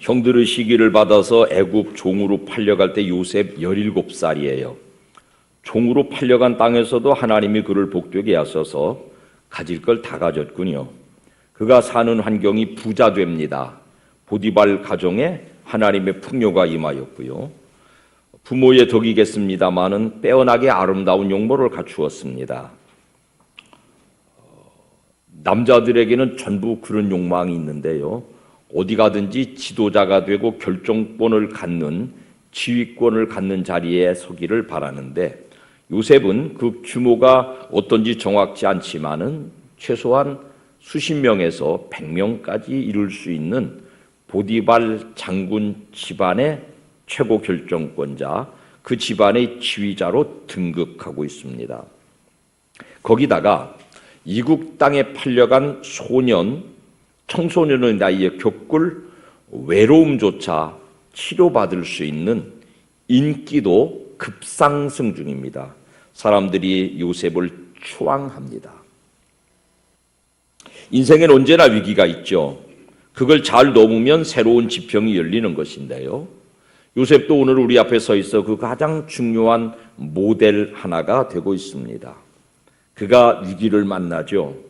형들의 시기를 받아서 애굽 종으로 팔려갈 때 요셉 17살이에요. 종으로 팔려간 땅에서도 하나님이 그를 복되게 하셔서 가질 걸 다 가졌군요. 그가 사는 환경이 부자 됩니다. 보디발 가정에 하나님의 풍요가 임하였고요. 부모의 덕이겠습니다마는 빼어나게 아름다운 용모를 갖추었습니다. 남자들에게는 전부 그런 욕망이 있는데요. 어디 가든지 지도자가 되고 결정권을 갖는, 지휘권을 갖는 자리에 서기를 바라는데, 요셉은 그 규모가 어떤지 정확치 않지만은 최소한 수십 명에서 100명까지 이룰 수 있는 보디발 장군 집안의 최고 결정권자, 그 집안의 지휘자로 등극하고 있습니다. 거기다가 이국 땅에 팔려간 청소년의 나이에 겪을 외로움조차 치료받을 수 있는 인기도 급상승 중입니다. 사람들이 요셉을 추앙합니다. 인생엔 언제나 위기가 있죠. 그걸 잘 넘으면 새로운 지평이 열리는 것인데요. 요셉도 오늘 우리 앞에 서 있어 그 가장 중요한 모델 하나가 되고 있습니다. 그가 위기를 만나죠.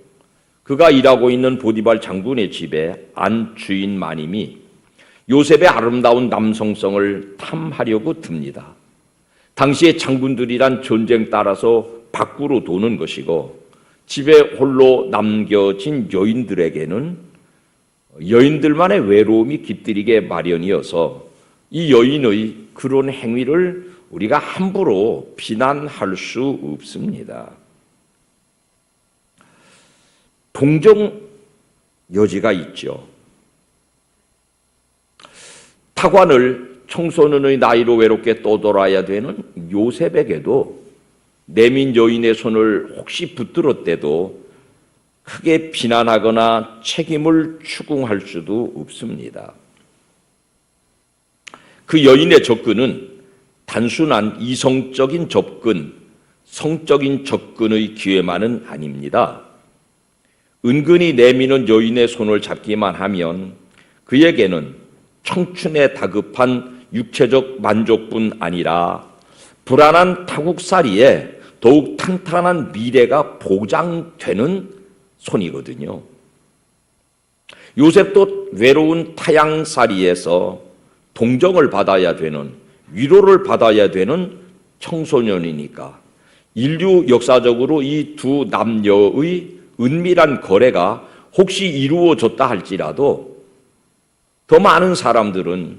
그가 일하고 있는 보디발 장군의 집에 안 주인 마님이 요셉의 아름다운 남성성을 탐하려고 듭니다. 당시의 장군들이란 전쟁 따라서 밖으로 도는 것이고 집에 홀로 남겨진 여인들에게는 여인들만의 외로움이 깃들이게 마련이어서 이 여인의 그런 행위를 우리가 함부로 비난할 수 없습니다. 동정 여지가 있죠. 타관을 청소년의 나이로 외롭게 떠돌아야 되는 요셉에게도 내민 여인의 손을 혹시 붙들었대도 크게 비난하거나 책임을 추궁할 수도 없습니다. 그 여인의 접근은 단순한 이성적인 접근, 성적인 접근의 기회만은 아닙니다. 은근히 내미는 여인의 손을 잡기만 하면 그에게는 청춘에 다급한 육체적 만족뿐 아니라 불안한 타국살이에 더욱 탄탄한 미래가 보장되는 손이거든요. 요셉도 외로운 타향살이에서 동정을 받아야 되는, 위로를 받아야 되는 청소년이니까 인류 역사적으로 이 두 남녀의 은밀한 거래가 혹시 이루어졌다 할지라도 더 많은 사람들은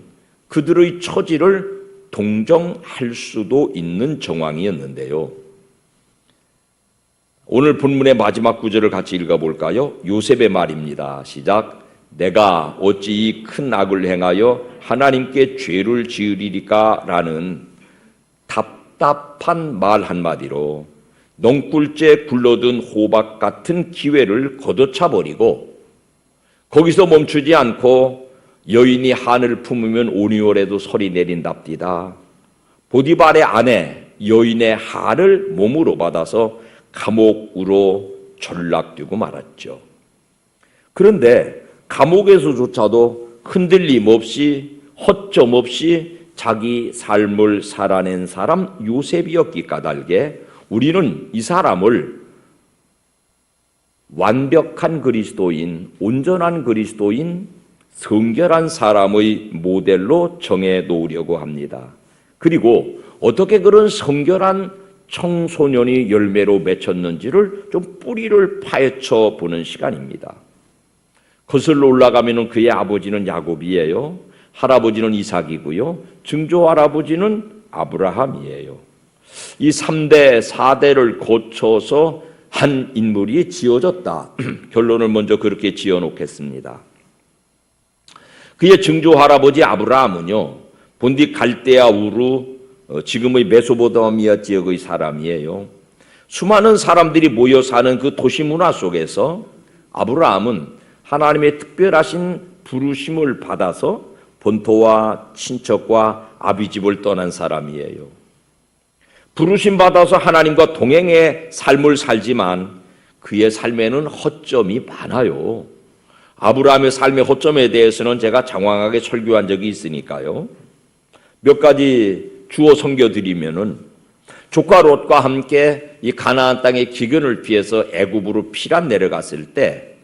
그들의 처지를 동정할 수도 있는 정황이었는데요. 오늘 본문의 마지막 구절을 같이 읽어볼까요? 요셉의 말입니다. 시작. 내가 어찌 이 큰 악을 행하여 하나님께 죄를 지으리까? 라는 답답한 말 한마디로 넝굴째 굴러든 호박 같은 기회를 걷어차버리고 거기서 멈추지 않고 여인이 한을 품으면 온유월에도 설이 내린답디다. 보디발의 아내 여인의 한을 몸으로 받아서 감옥으로 전락되고 말았죠. 그런데 감옥에서조차도 흔들림 없이 허점 없이 자기 삶을 살아낸 사람 요셉이었기 까닭에 우리는 이 사람을 완벽한 그리스도인, 온전한 그리스도인, 성결한 사람의 모델로 정해 놓으려고 합니다. 그리고 어떻게 그런 성결한 청소년이 열매로 맺혔는지를 좀 뿌리를 파헤쳐 보는 시간입니다. 거슬러 올라가면 그의 아버지는 야곱이에요. 할아버지는 이삭이고요. 증조 할아버지는 아브라함이에요. 이 3대, 4대를 거쳐서 한 인물이 지어졌다. 결론을 먼저 그렇게 지어놓겠습니다. 그의 증조 할아버지 아브라함은요, 본디 갈대아 우르, 지금의 메소포타미아 지역의 사람이에요. 수많은 사람들이 모여 사는 그 도시 문화 속에서 아브라함은 하나님의 특별하신 부르심을 받아서 본토와 친척과 아비집을 떠난 사람이에요. 부르심 받아서 하나님과 동행의 삶을 살지만 그의 삶에는 허점이 많아요. 아브라함의 삶의 허점에 대해서는 제가 장황하게 설교한 적이 있으니까요. 몇 가지 주어 섬겨드리면은 조카 롯과 함께 이 가나안 땅의 기근을 피해서 애굽으로 피란 내려갔을 때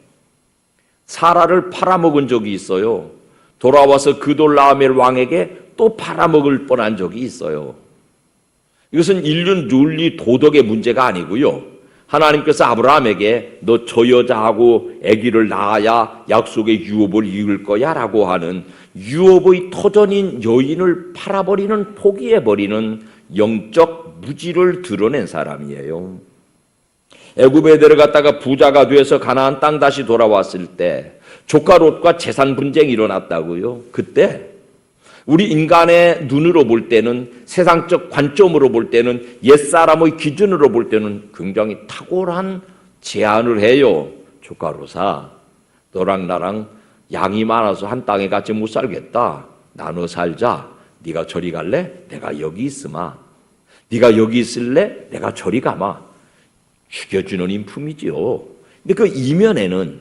사라를 팔아먹은 적이 있어요. 돌아와서 그돌라오멜 왕에게 또 팔아먹을 뻔한 적이 있어요. 이것은 인륜 윤리 도덕의 문제가 아니고요. 하나님께서 아브라함에게 너 저 여자하고 아기를 낳아야 약속의 유업을 이을 거야 라고 하는 유업의 터전인 여인을 팔아버리는 포기해버리는 영적 무지를 드러낸 사람이에요. 애굽에 내려갔다가 부자가 돼서 가나안 땅 다시 돌아왔을 때 조카 롯과 재산 분쟁이 일어났다고요. 그때 우리 인간의 눈으로 볼 때는, 세상적 관점으로 볼 때는, 옛사람의 기준으로 볼 때는 굉장히 탁월한 제안을 해요. 조카 롯아, 너랑 나랑 양이 많아서 한 땅에 같이 못 살겠다. 나눠 살자. 네가 저리 갈래? 내가 여기 있으마. 네가 여기 있을래? 내가 저리 가마. 죽여주는 인품이지요. 근데 그 이면에는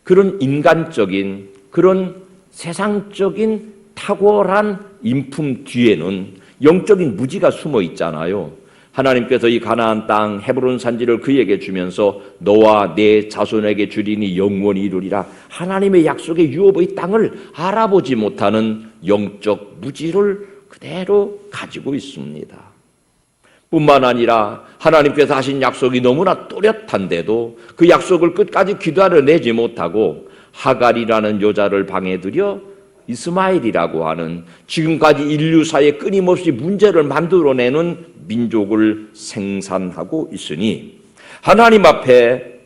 그런 인간적인, 그런 세상적인 탁월한 인품 뒤에는 영적인 무지가 숨어 있잖아요. 하나님께서 이 가나안 땅 헤브론 산지를 그에게 주면서 너와 내 자손에게 주리니 영원히 이루리라. 하나님의 약속의 유업의 땅을 알아보지 못하는 영적 무지를 그대로 가지고 있습니다. 뿐만 아니라 하나님께서 하신 약속이 너무나 또렷한데도 그 약속을 끝까지 기도하려 내지 못하고 하갈이라는 여자를 방해들여 이스마엘이라고 하는 지금까지 인류사에 끊임없이 문제를 만들어내는 민족을 생산하고 있으니 하나님 앞에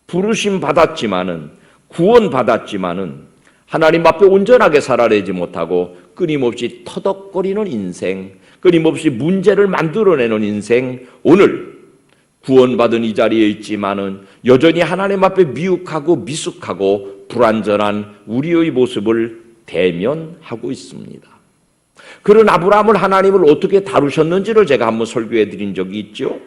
부르심 받았지만은 구원 받았지만은 하나님 앞에 온전하게 살아내지 못하고 끊임없이 터덕거리는 인생, 끊임없이 문제를 만들어내는 인생, 오늘 구원받은 이 자리에 있지만은 여전히 하나님 앞에 미혹하고 미숙하고 불완전한 우리의 모습을 대면하고 있습니다. 그런 아브라함을 하나님을 어떻게 다루셨는지를 제가 한번 설교해 드린 적이 있죠.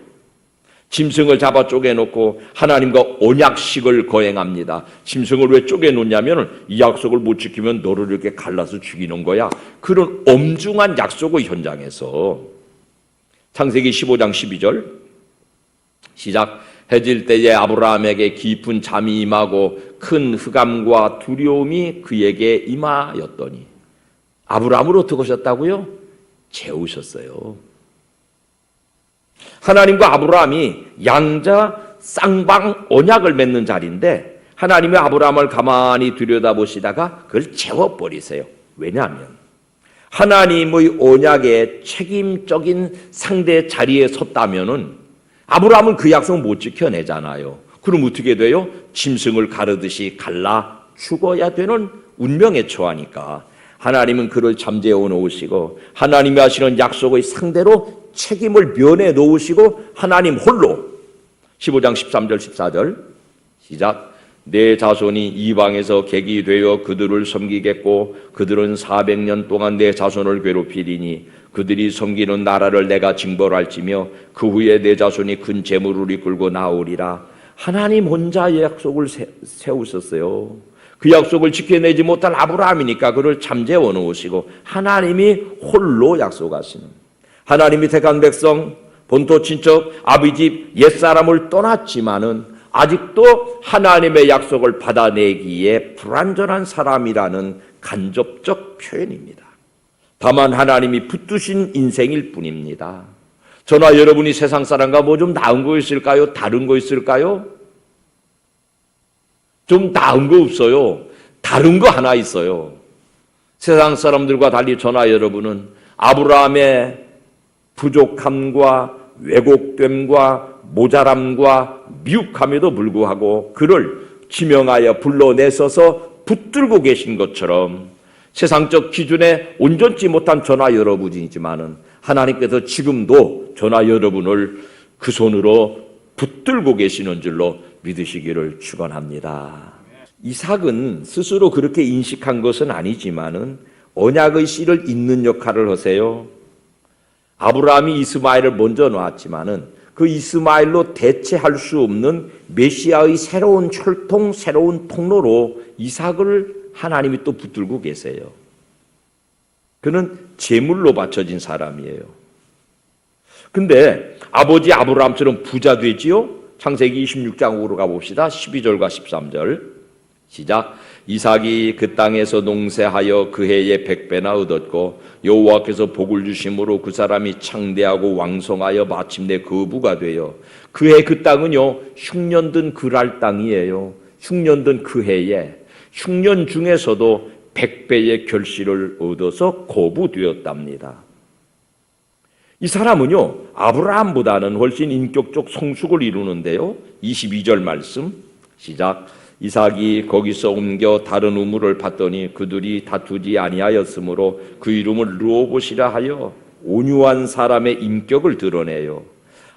짐승을 잡아 쪼개놓고 하나님과 언약식을 거행합니다. 짐승을 왜 쪼개놓냐면 이 약속을 못 지키면 너를 이렇게 갈라서 죽이는 거야. 그런 엄중한 약속의 현장에서 창세기 15장 12절 시작. 해질 때에 아브라함에게 깊은 잠이 임하고 큰 흑암과 두려움이 그에게 임하였더니 아브라함을 어떻게 하셨다고요? 재우셨어요. 하나님과 아브라함이 양자 쌍방 언약을 맺는 자리인데 하나님의 아브라함을 가만히 들여다보시다가 그걸 재워버리세요. 왜냐하면 하나님의 언약의 책임적인 상대 자리에 섰다면은 아브라함은 그 약속 못 지켜내잖아요. 그럼 어떻게 돼요? 짐승을 가르듯이 갈라 죽어야 되는 운명에 처하니까 하나님은 그를 잠재워 놓으시고 하나님이 하시는 약속의 상대로 책임을 면해 놓으시고 하나님 홀로 15장 13절 14절 시작. 내 자손이 이방에서 객이 되어 그들을 섬기겠고 그들은 400년 동안 내 자손을 괴롭히리니 그들이 섬기는 나라를 내가 징벌할지며 그 후에 내 자손이 큰 재물을 이끌고 나오리라. 하나님 혼자 약속을 세우셨어요. 그 약속을 지켜내지 못한 아브라함이니까 그를 잠재워 놓으시고 하나님이 홀로 약속하시는 하나님이 택한 백성 본토 친척 아비집 옛사람을 떠났지만은 아직도 하나님의 약속을 받아내기에 불완전한 사람이라는 간접적 표현입니다. 다만 하나님이 붙드신 인생일 뿐입니다. 저나 여러분이 세상 사람과 뭐 좀 나은 거 있을까요? 다른 거 있을까요? 좀 나은 거 없어요. 다른 거 하나 있어요. 세상 사람들과 달리 저나 여러분은 아브라함의 부족함과 왜곡됨과 모자람과 미혹함에도 불구하고 그를 지명하여 불러내서서 붙들고 계신 것처럼 세상적 기준에 온전치 못한 저나 여러분이지만은 하나님께서 지금도 저나 여러분을 그 손으로 붙들고 계시는 줄로 믿으시기를 축원합니다. 이삭은 스스로 그렇게 인식한 것은 아니지만은 언약의 씨를 잇는 역할을 하세요. 아브라함이 이스마엘을 먼저 놓았지만은 그 이스마엘로 대체할 수 없는 메시아의 새로운 혈통, 새로운 통로로 이삭을 하나님이 또 붙들고 계세요. 그는 제물로 바쳐진 사람이에요. 근데 아버지 아브라함처럼 부자 되지요? 창세기 26장으로 가봅시다. 12절과 13절 시작. 이삭이 그 땅에서 농사하여 그 해에 100배나 얻었고 여호와께서 복을 주심으로 그 사람이 창대하고 왕성하여 마침내 거부가 되어 그 해 그 땅은요 흉년든 그랄 땅이에요. 흉년든 그 해에 흉년 중에서도 100배의 결실을 얻어서 거부되었답니다. 이 사람은요 아브라함보다는 훨씬 인격적 성숙을 이루는데요. 22절 말씀 시작. 이삭이 거기서 옮겨 다른 우물을 봤더니 그들이 다투지 아니하였으므로 그 이름을 르호봇이라 하여 온유한 사람의 인격을 드러내요.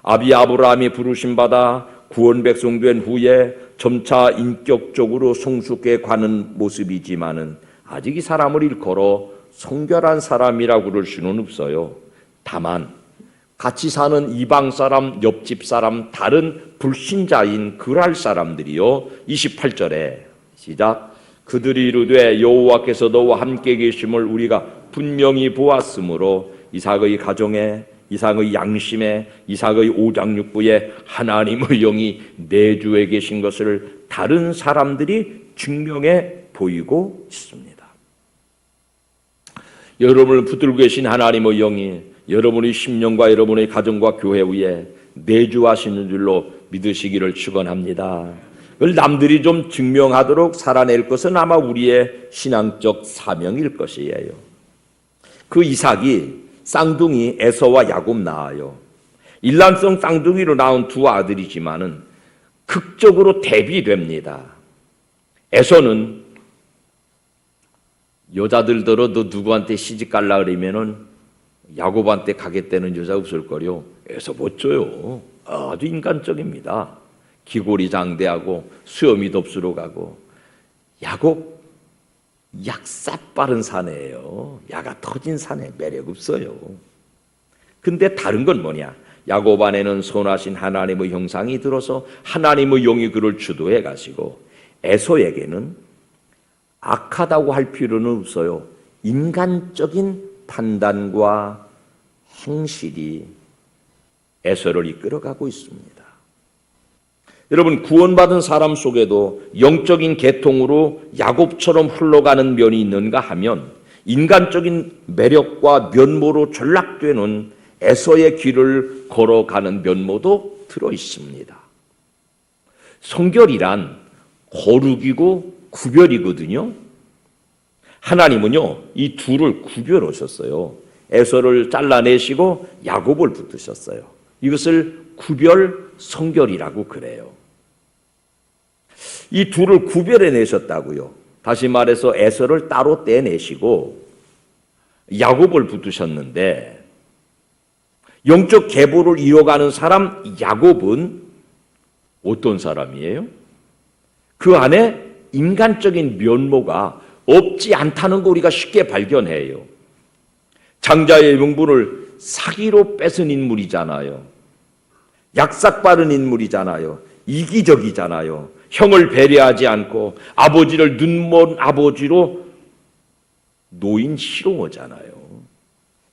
아비 아브라함이 부르심받아 구원 백성 된 후에 점차 인격적으로 성숙해 가는 모습이지만은 아직 이 사람을 일컬어 성결한 사람이라고 그럴 수는 없어요. 다만 같이 사는 이방 사람, 옆집 사람, 다른 불신자인 그랄 사람들이요. 28절에 시작. 그들이 이르되 여호와께서 너와 함께 계심을 우리가 분명히 보았으므로 이삭의 가정에, 이삭의 양심에, 이삭의 오장육부에 하나님의 영이 내주에 계신 것을 다른 사람들이 증명해 보이고 있습니다. 여러분을 붙들고 계신 하나님의 영이 여러분의 심령과 여러분의 가정과 교회 위에 내주하시는 줄로 믿으시기를 축원합니다. 그걸 남들이 좀 증명하도록 살아낼 것은 아마 우리의 신앙적 사명일 것이에요. 그 이삭이 쌍둥이 에서와 야곱 낳아요. 일란성 쌍둥이로 낳은 두 아들이지만은 극적으로 대비됩니다. 에서는 여자들더러 너 누구한테 시집 갈라 그러면은 야곱한테 가겠다는 여자 없을 거요. 에서 멋져요. 아주 인간적입니다. 기골이 장대하고 수염이 덥수로 가고. 야곱 약사 빠른 사내예요. 야가 터진 사내 매력 없어요. 근데 다른 건 뭐냐? 야곱 안에는 선하신 하나님의 형상이 들어서 하나님의 영이 그를 주도해 가시고 에서에게는 악하다고 할 필요는 없어요. 인간적인 판단과 행실이 에서를 이끌어가고 있습니다. 여러분 구원받은 사람 속에도 영적인 계통으로 야곱처럼 흘러가는 면이 있는가 하면 인간적인 매력과 면모로 전락되는 에서의 길을 걸어가는 면모도 들어 있습니다. 성결이란 거룩이고 구별이거든요. 하나님은요 이 둘을 구별하셨어요. 에서를 잘라내시고 야곱을 붙으셨어요. 이것을 구별 성결이라고 그래요. 이 둘을 구별해내셨다고요. 다시 말해서 에서를 따로 떼내시고 야곱을 붙으셨는데 영적 계보를 이어가는 사람 야곱은 어떤 사람이에요? 그 안에 인간적인 면모가 없지 않다는 거 우리가 쉽게 발견해요. 장자의 명분을 사기로 뺏은 인물이잖아요. 약삭빠른 인물이잖아요. 이기적이잖아요. 형을 배려하지 않고 아버지를 눈먼 아버지로 노인 희롱하잖아요.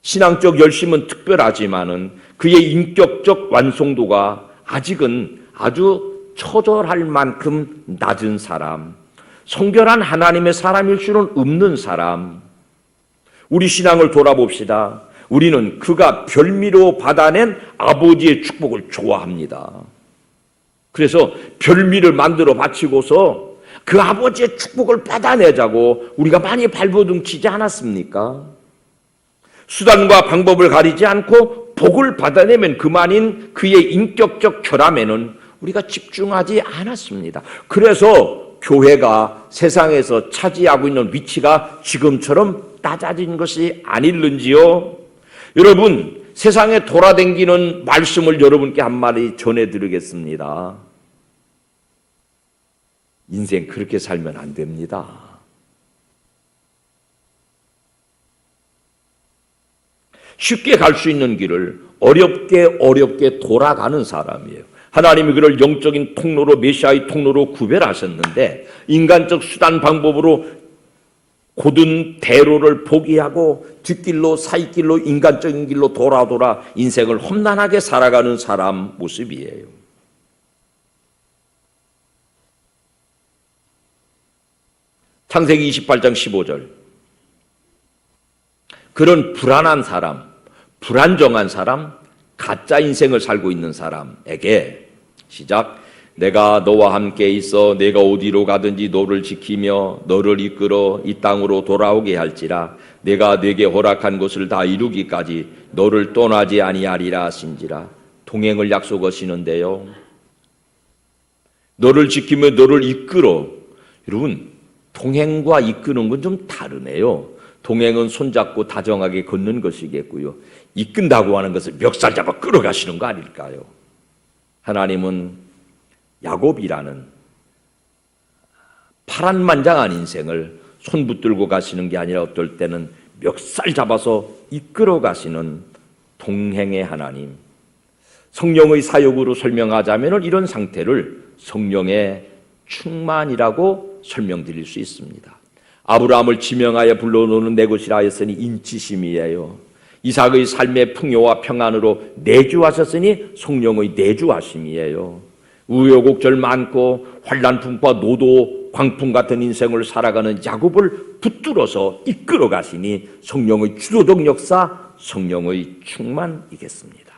신앙적 열심은 특별하지만은 그의 인격적 완성도가 아직은 아주 처절할 만큼 낮은 사람, 성결한 하나님의 사람일 수는 없는 사람. 우리 신앙을 돌아봅시다. 우리는 그가 별미로 받아낸 아버지의 축복을 좋아합니다. 그래서 별미를 만들어 바치고서 그 아버지의 축복을 받아내자고 우리가 많이 발버둥치지 않았습니까? 수단과 방법을 가리지 않고 복을 받아내면 그만인 그의 인격적 결함에는 우리가 집중하지 않았습니다. 그래서 교회가 세상에서 차지하고 있는 위치가 지금처럼 낮아진 것이 아닐는지요? 여러분, 세상에 돌아다니는 말씀을 여러분께 한마디 전해드리겠습니다. 인생 그렇게 살면 안 됩니다. 쉽게 갈 수 있는 길을 어렵게 돌아가는 사람이에요. 하나님이 그를 영적인 통로로, 메시아의 통로로 구별하셨는데 인간적 수단 방법으로 고든 대로를 포기하고 뒷길로, 사이길로, 인간적인 길로 돌아 인생을 험난하게 살아가는 사람 모습이에요. 창세기 28장 15절. 그런 불안한 사람, 불안정한 사람, 가짜 인생을 살고 있는 사람에게 시작. 내가 너와 함께 있어 내가 어디로 가든지 너를 지키며 너를 이끌어 이 땅으로 돌아오게 할지라. 내가 네게 허락한 것을 다 이루기까지 너를 떠나지 아니하리라 하신지라. 동행을 약속하시는데요. 너를 지키며 너를 이끌어. 여러분, 동행과 이끄는 건 좀 다르네요. 동행은 손잡고 다정하게 걷는 것이겠고요. 이끈다고 하는 것을 멱살 잡아 끌어가시는 거 아닐까요? 하나님은 야곱이라는 파란만장한 인생을 손 붙들고 가시는 게 아니라 어떨 때는 멱살 잡아서 이끌어 가시는 동행의 하나님. 성령의 사역으로 설명하자면 이런 상태를 성령의 충만이라고 설명드릴 수 있습니다. 아브라함을 지명하여 불러놓는 내 것이라 하였으니 인치심이에요. 이삭의 삶의 풍요와 평안으로 내주하셨으니 성령의 내주하심이에요. 우여곡절 많고 환난 풍파 노도 광풍 같은 인생을 살아가는 야곱을 붙들어서 이끌어 가시니 성령의 주도적 역사, 성령의 충만이겠습니다.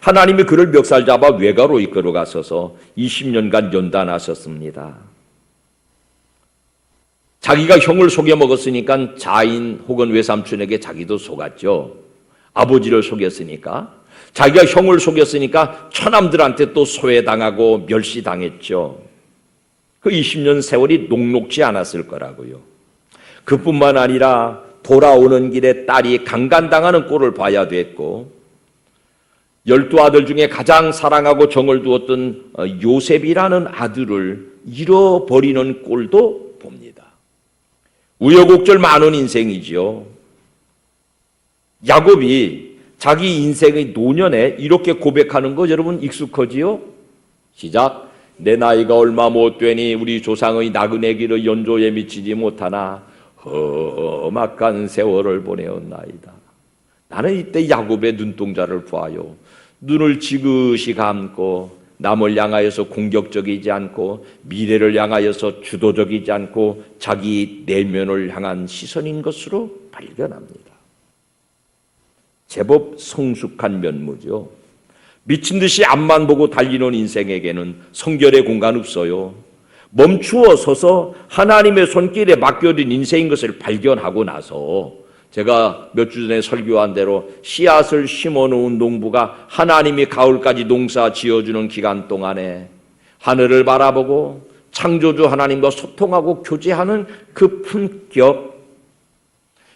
하나님이 그를 멱살 잡아 외가로 이끌어 가셔서 20년간 연단하셨습니다. 자기가 형을 속여 먹었으니까 자인 혹은 외삼촌에게 자기도 속았죠. 아버지를 속였으니까. 자기가 형을 속였으니까 처남들한테 또 소외당하고 멸시당했죠. 그 20년 세월이 녹록지 않았을 거라고요. 그뿐만 아니라 돌아오는 길에 딸이 강간당하는 꼴을 봐야 됐고 12아들 중에 가장 사랑하고 정을 두었던 요셉이라는 아들을 잃어버리는 꼴도 봅니다. 우여곡절 많은 인생이지요. 야곱이 자기 인생의 노년에 이렇게 고백하는 거 여러분 익숙하지요? 시작. 내 나이가 얼마 못 되니 우리 조상의 나그네 길의 연조에 미치지 못하나 험악한 세월을 보내었나이다. 나는 이때 야곱의 눈동자를 보아요. 눈을 지그시 감고 남을 향하여서 공격적이지 않고 미래를 향하여서 주도적이지 않고 자기 내면을 향한 시선인 것으로 발견합니다. 제법 성숙한 면모죠. 미친 듯이 앞만 보고 달리는 인생에게는 성결의 공간 없어요. 멈추어 서서 하나님의 손길에 맡겨진 인생인 것을 발견하고 나서 제가 몇 주 전에 설교한 대로 씨앗을 심어놓은 농부가 하나님이 가을까지 농사 지어주는 기간 동안에 하늘을 바라보고 창조주 하나님과 소통하고 교제하는 그 품격,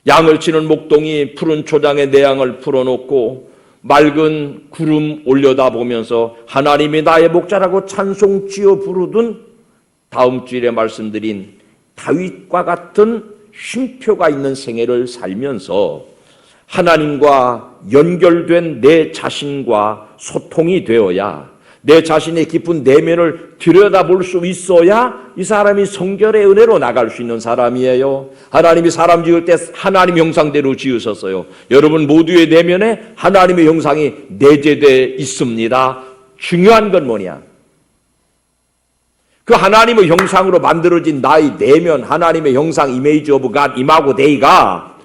양을 치는 목동이 푸른 초장에 내 양을 풀어놓고 맑은 구름 올려다보면서 하나님이 나의 목자라고 찬송 지어 부르던 다음 주일에 말씀드린 다윗과 같은 쉼표가 있는 생애를 살면서 하나님과 연결된 내 자신과 소통이 되어야 내 자신의 깊은 내면을 들여다볼 수 있어야 이 사람이 성결의 은혜로 나갈 수 있는 사람이에요. 하나님이 사람 지을 때 하나님 형상대로 지으셨어요. 여러분 모두의 내면에 하나님의 형상이 내재되어 있습니다. 중요한 건 뭐냐? 그 하나님의 형상으로 만들어진 나의 내면, 하나님의 형상, 이미지 오브 갓, 이마고 데이가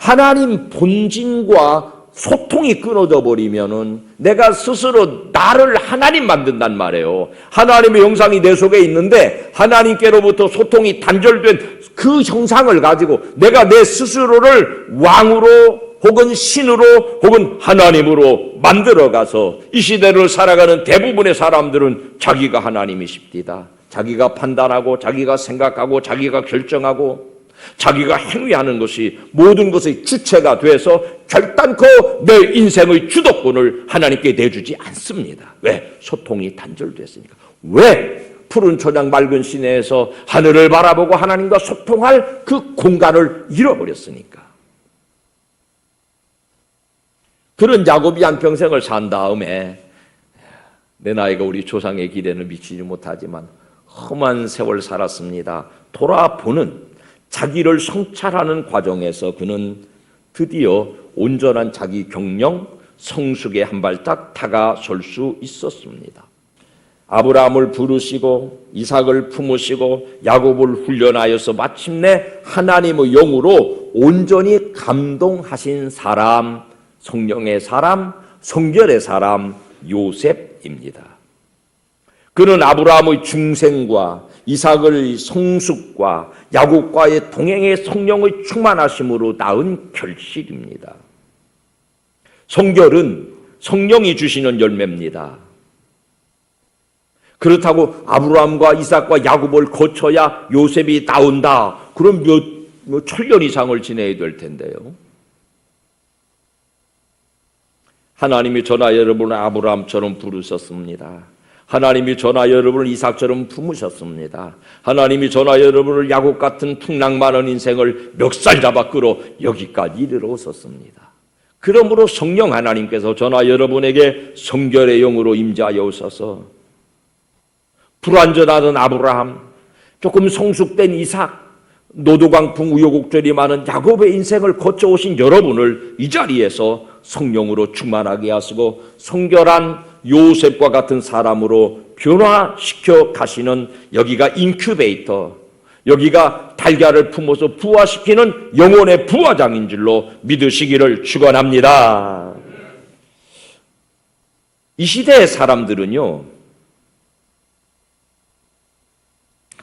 하나님 본진과 소통이 끊어져 버리면은 내가 스스로 나를 하나님 만든단 말이에요. 하나님의 형상이 내 속에 있는데 하나님께로부터 소통이 단절된 그 형상을 가지고 내가 내 스스로를 왕으로 혹은 신으로 혹은 하나님으로 만들어가서 이 시대를 살아가는 대부분의 사람들은 자기가 하나님이십니다. 자기가 판단하고 자기가 생각하고 자기가 결정하고 자기가 행위하는 것이 모든 것의 주체가 돼서 결단코 내 인생의 주도권을 하나님께 내주지 않습니다. 왜? 소통이 단절됐으니까. 왜? 푸른 초장 맑은 시내에서 하늘을 바라보고 하나님과 소통할 그 공간을 잃어버렸으니까. 그런 야곱이 한평생을 산 다음에 내 나이가 우리 조상의 기대는 미치지 못하지만 험한 세월 살았습니다. 돌아보는 자기를 성찰하는 과정에서 그는 드디어 온전한 자기 경영, 성숙에 한 발짝 다가설 수 있었습니다. 아브라함을 부르시고 이삭을 품으시고 야곱을 훈련하여서 마침내 하나님의 영으로 온전히 감동하신 사람, 성령의 사람, 성결의 사람 요셉입니다. 그는 아브라함의 중생과 이삭의 성숙과 야곱과의 동행의 성령의 충만하심으로 낳은 결실입니다. 성결은 성령이 주시는 열매입니다. 그렇다고 아브라함과 이삭과 야곱을 거쳐야 요셉이 나온다. 그럼 몇 천년 이상을 지내야 될 텐데요. 하나님이 저나 여러분을 아브라함처럼 부르셨습니다. 하나님이 저나 여러분을 이삭처럼 품으셨습니다. 하나님이 저나 여러분을 야곱 같은 풍랑 많은 인생을 멱살 잡아 끌어 여기까지 이르러 오셨습니다. 그러므로 성령 하나님께서 저나 여러분에게 성결의 영으로 임재하여 오셔서 불완전하던 아브라함, 조금 성숙된 이삭, 노도광풍 우여곡절이 많은 야곱의 인생을 거쳐오신 여러분을 이 자리에서 성령으로 충만하게 하시고 성결한 요셉과 같은 사람으로 변화시켜 가시는, 여기가 인큐베이터, 여기가 달걀을 품어서 부화시키는 영혼의 부화장인 줄로 믿으시기를 축원합니다. 이 시대의 사람들은요,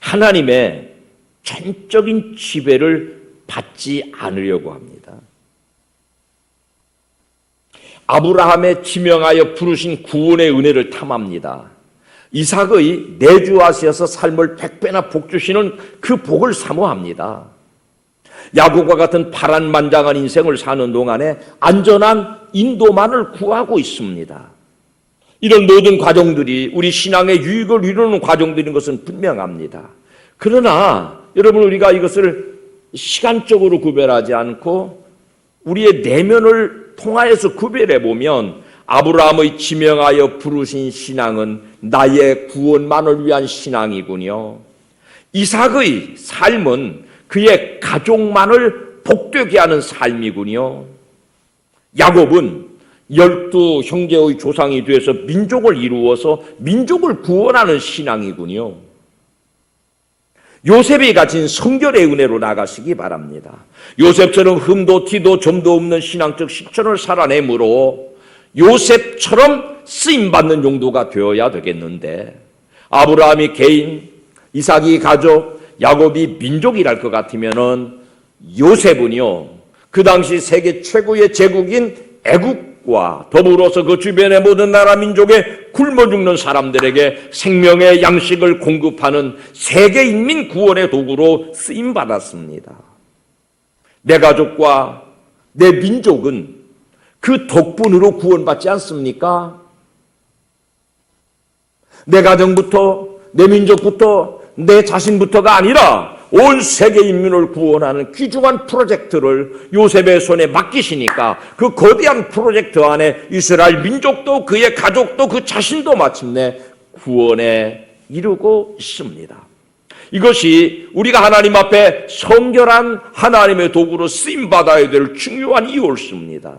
하나님의 전적인 지배를 받지 않으려고 합니다. 아브라함의 지명하여 부르신 구원의 은혜를 탐합니다. 이삭의 내주하시어서 삶을 100배나 복주시는 그 복을 사모합니다. 야곱과 같은 파란만장한 인생을 사는 동안에 안전한 인도만을 구하고 있습니다. 이런 모든 과정들이 우리 신앙의 유익을 이루는 과정들인 것은 분명합니다. 그러나 여러분, 우리가 이것을 시간적으로 구별하지 않고 우리의 내면을 통하여서 구별해 보면 아브라함의 지명하여 부르신 신앙은 나의 구원만을 위한 신앙이군요. 이삭의 삶은 그의 가족만을 복되게 하는 삶이군요. 야곱은 12 형제의 조상이 되어서 민족을 이루어서 민족을 구원하는 신앙이군요. 요셉이 가진 성결의 은혜로 나가시기 바랍니다. 요셉처럼 흠도 티도 점도 없는 신앙적 실천을 살아내므로 요셉처럼 쓰임받는 용도가 되어야 되겠는데, 아브라함이 개인, 이삭이 가족, 야곱이 민족이랄 것 같으면은 요셉은요, 그 당시 세계 최고의 제국인 애국과 더불어서 그 주변의 모든 나라 민족에 굶어 죽는 사람들에게 생명의 양식을 공급하는 세계 인민 구원의 도구로 쓰임받았습니다. 내 가족과 내 민족은 그 덕분으로 구원받지 않습니까? 내 가정부터, 내 민족부터, 내 자신부터가 아니라 온 세계 인민을 구원하는 귀중한 프로젝트를 요셉의 손에 맡기시니까 그 거대한 프로젝트 안에 이스라엘 민족도 그의 가족도 그 자신도 마침내 구원에 이르고 있습니다. 이것이 우리가 하나님 앞에 성결한 하나님의 도구로 쓰임받아야 될 중요한 이유였습니다.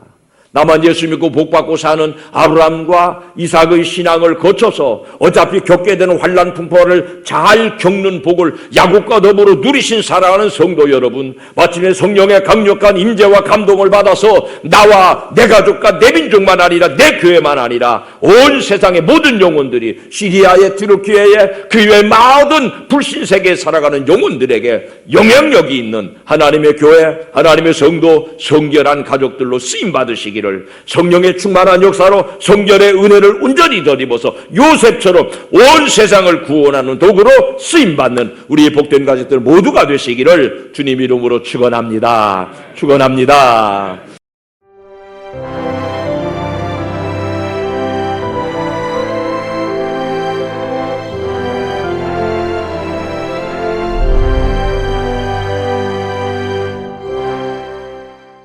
나만 예수 믿고 복받고 사는 아브라함과 이삭의 신앙을 거쳐서 어차피 겪게 되는 환난 풍파를 잘 겪는 복을 야곱과 더불어 누리신 사랑하는 성도 여러분, 마침내 성령의 강력한 임재와 감동을 받아서 나와 내 가족과 내 민족만 아니라 내 교회만 아니라 온 세상의 모든 영혼들이, 시리아의 튀르키예의 그 외 모든 불신세계에 살아가는 영혼들에게 영향력이 있는 하나님의 교회, 하나님의 성도, 성결한 가족들로 쓰임받으시기, 성령의 충만한 역사로 성결의 은혜를 온전히 덧입어서 요셉처럼 온 세상을 구원하는 도구로 쓰임받는 우리 복된 가족들 모두가 되시기를 주님 이름으로 축원합니다. 축원합니다.